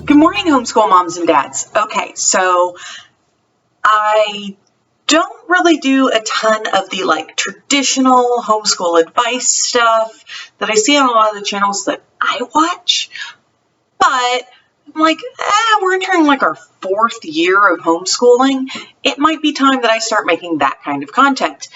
Good morning, homeschool moms and dads. Okay, so I don't really do a ton of the traditional homeschool advice stuff that I see on a lot of the channels that I watch, but I'm we're entering our 4th year of homeschooling. It might be time that I start making that kind of content.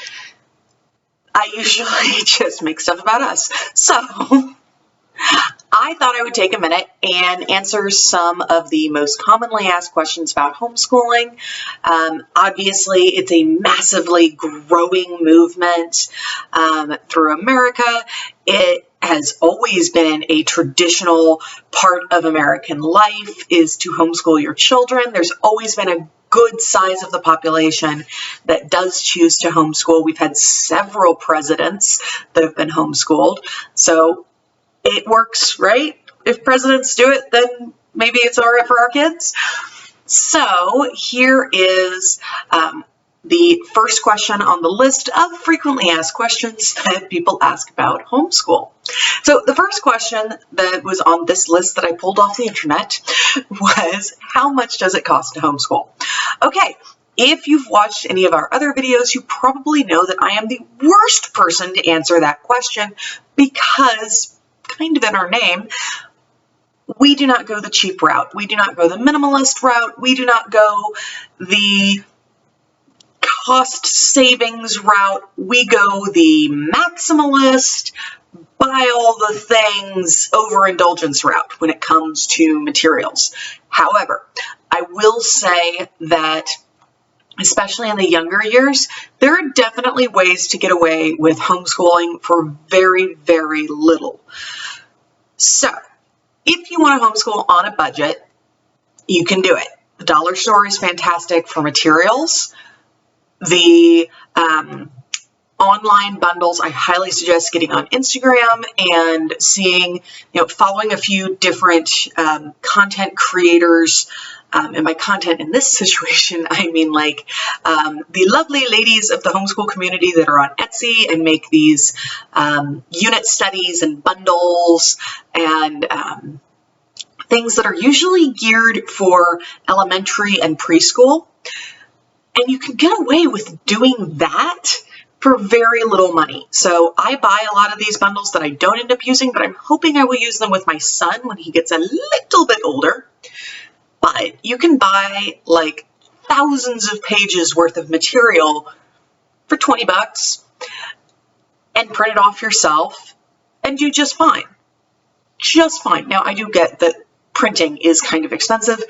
I usually just make stuff about us. So I thought I would take a minute and answer some of the most commonly asked questions about homeschooling. Obviously, it's a massively growing movement through America. It has always been a traditional part of American life is to homeschool your children. There's always been a good size of the population that does choose to homeschool. We've had several presidents that have been homeschooled. So it works, right? If presidents do it, then maybe it's all right for our kids. So here is the first question on the list of frequently asked questions that people ask about homeschool. So the first question that was on this list that I pulled off the internet was, how much does it cost to homeschool? Okay, if you've watched any of our other videos, you probably know that I am the worst person to answer that question because, kind of in our name, we do not go the cheap route. We do not go the minimalist route. We do not go the cost savings route. We go the maximalist, buy all the things, overindulgence route when it comes to materials. However, I will say that especially in the younger years, there are definitely ways to get away with homeschooling for very, very little. So if you want to homeschool on a budget, you can do it. The dollar store is fantastic for materials. The online bundles, I highly suggest getting on Instagram and seeing, following a few different content creators. And by content in this situation, I mean the lovely ladies of the homeschool community that are on Etsy and make these unit studies and bundles and things that are usually geared for elementary and preschool. And you can get away with doing that for very little money. So I buy a lot of these bundles that I don't end up using, but I'm hoping I will use them with my son when he gets a little bit older. But you can buy thousands of pages worth of material for $20 and print it off yourself and do just fine. Just fine. Now, I do get that printing is kind of expensive,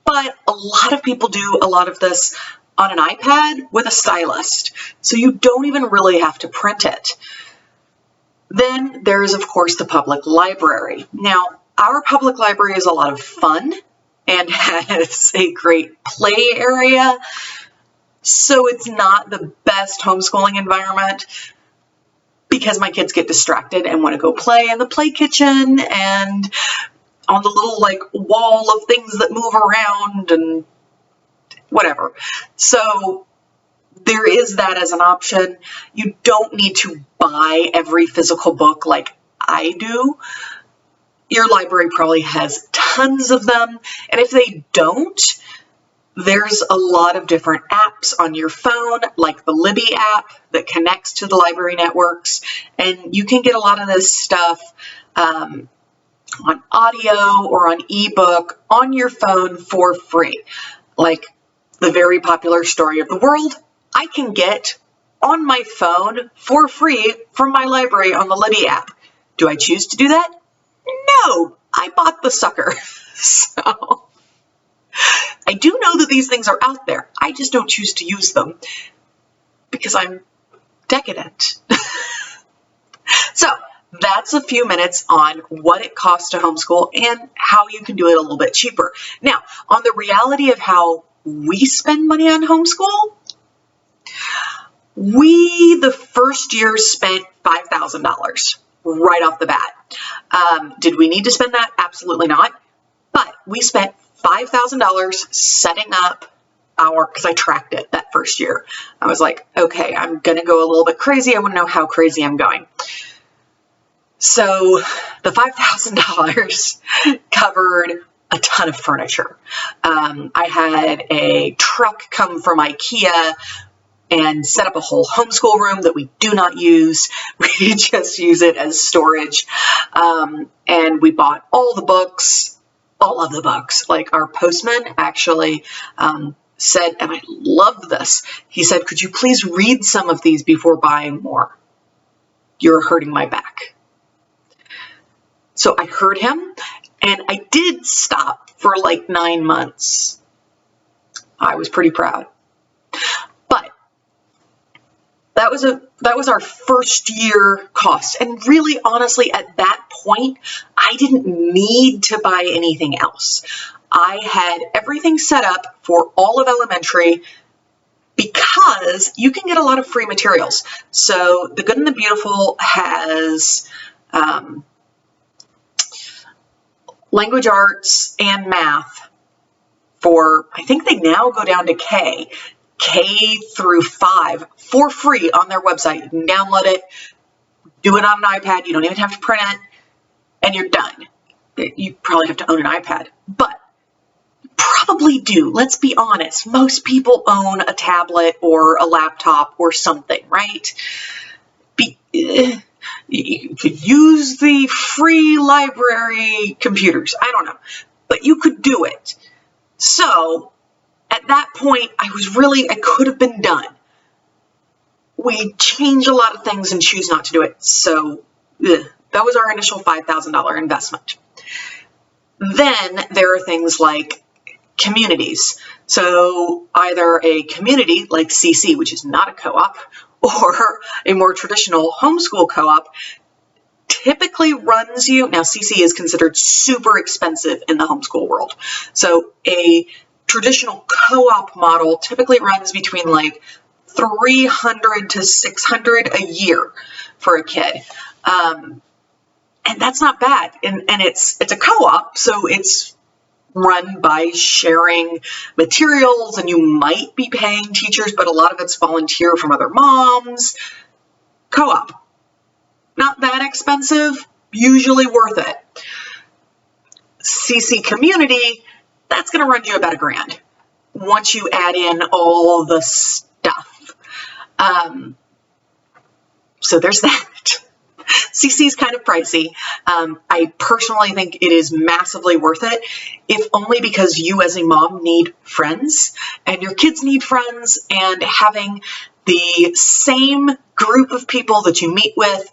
but a lot of people do a lot of this on an iPad with a stylus, so you don't even really have to print it. Then there is, of course, the public library. Now, our public library is a lot of fun and has a great play area, so it's not the best homeschooling environment because my kids get distracted and want to go play in the play kitchen and on the little wall of things that move around and whatever. So there is that as an option. You don't need to buy every physical book like I do. Your library probably has tons of them. And if they don't, there's a lot of different apps on your phone, like the Libby app that connects to the library networks. And you can get a lot of this stuff on audio or on ebook on your phone for free. Like the very popular Story of the World, I can get on my phone for free from my library on the Libby app. Do I choose to do that? No, I bought the sucker. So I do know that these things are out there. I just don't choose to use them because I'm decadent. So that's a few minutes on what it costs to homeschool and how you can do it a little bit cheaper. Now, on the reality of how we spend money on homeschool, we, the first year, spent $5,000 right off the bat. Did we need to spend that? Absolutely not. But we spent $5,000 setting up because I tracked it that first year. I was like, okay, I'm going to go a little bit crazy. I want to know how crazy I'm going. So the $5,000 covered a ton of furniture. I had a truck come from IKEA and set up a whole homeschool room that we do not use. We just use it as storage. And we bought all of the books. Like, our postman actually said, and I love this, he said, "Could you please read some of these before buying more? You're hurting my back." So I heard him, and I did stop for like 9 months. I was pretty proud. But that was our first year cost. And really, honestly, at that point, I didn't need to buy anything else. I had everything set up for all of elementary because you can get a lot of free materials. So The Good and the Beautiful has language arts and math for, I think they now go down to K through 5 for free on their website. You can download it, do it on an iPad. You don't even have to print it, and you're done. You probably have to own an iPad, but you probably do. Let's be honest. Most people own a tablet or a laptop or something, right? You could use the free library computers. I don't know, but you could do it. So at that point, I could have been done. We change a lot of things and choose not to do it. So that was our initial $5,000 investment. Then there are things like communities. So either a community like CC, which is not a co-op, or a more traditional homeschool co-op typically runs you, now CC is considered super expensive in the homeschool world. So a traditional co-op model typically runs between like $300 to $600 a year for a kid. And that's not bad. And it's a co-op, so it's run by sharing materials, and you might be paying teachers, but a lot of it's volunteer from other moms. Co-op, not that expensive, usually worth it. CC Community, that's going to run you about $1,000 once you add in all the stuff. So there's that. CC is kind of pricey. I personally think it is massively worth it, if only because you as a mom need friends and your kids need friends, and having the same group of people that you meet with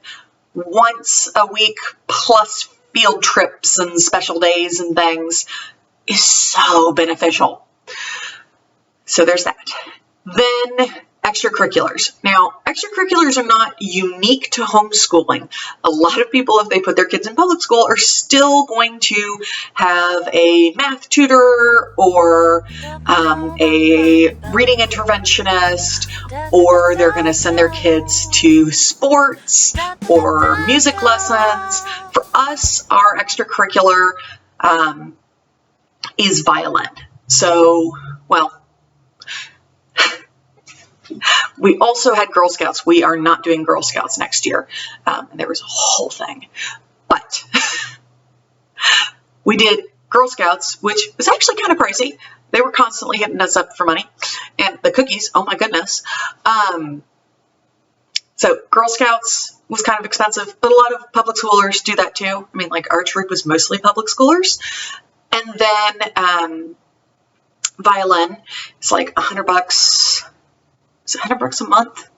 once a week plus field trips and special days and things is so beneficial. So there's that. Then extracurriculars. Now, extracurriculars are not unique to homeschooling. A lot of people, if they put their kids in public school, are still going to have a math tutor or a reading interventionist, or they're going to send their kids to sports or music lessons. For us, our extracurricular is violin. So, well, we also had Girl Scouts. We are not doing Girl Scouts next year. There was a whole thing. But we did Girl Scouts, which was actually kind of pricey. They were constantly hitting us up for money. And the cookies, oh my goodness. So Girl Scouts was kind of expensive, but a lot of public schoolers do that too. I mean, like, our troop was mostly public schoolers. And then violin is like $100. It's $100 a month.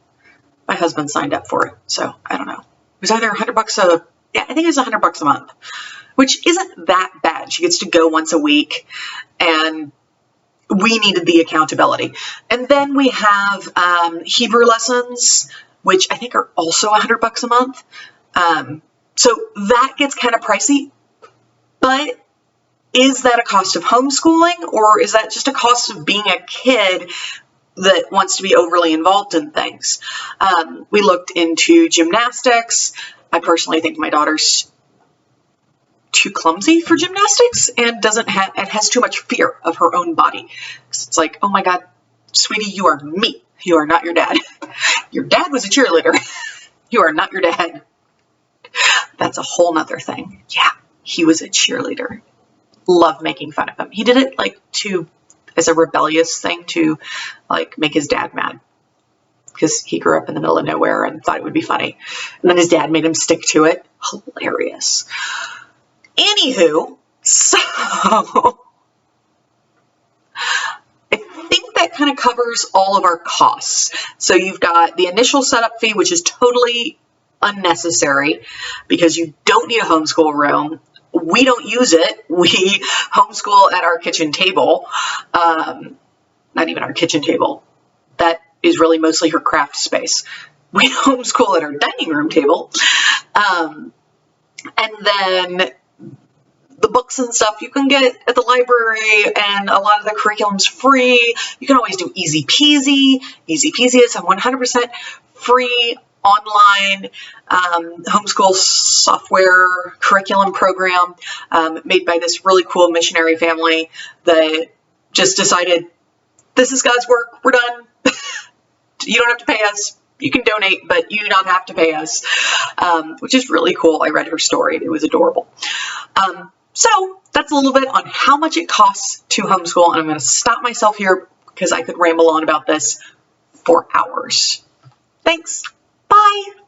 My husband signed up for it, so I don't know. It was either $100 I think it was $100 a month, which isn't that bad. She gets to go once a week, and we needed the accountability. And then we have Hebrew lessons, which I think are also $100 a month. So that gets kind of pricey, but is that a cost of homeschooling, or is that just a cost of being a kid that wants to be overly involved in things? We looked into gymnastics. I personally think my daughter's too clumsy for gymnastics and has too much fear of her own body. It's like, oh my God, sweetie, you are me. You are not your dad. Your dad was a cheerleader. You are not your dad. that's a whole nother thing. Yeah, he was a cheerleader. Love making fun of him. He did it like as a rebellious thing to like make his dad mad, because he grew up in the middle of nowhere and thought it would be funny. And then his dad made him stick to it. Hilarious. Anywho, so I think that kind of covers all of our costs. So you've got the initial setup fee, which is totally unnecessary because you don't need a homeschool room. We don't use it. We homeschool at our kitchen table. Not even our kitchen table. That is really mostly her craft space. We homeschool at our dining room table. And then the books and stuff you can get at the library, and a lot of the curriculum's free. You can always do easy peasy. Easy peasy is a 100% free online homeschool software curriculum program made by this really cool missionary family that just decided, this is God's work, we're done. You don't have to pay us. You can donate, but you do not have to pay us, which is really cool. I read her story. It was adorable. So that's a little bit on how much it costs to homeschool, and I'm going to stop myself here because I could ramble on about this for hours. Thanks. Bye.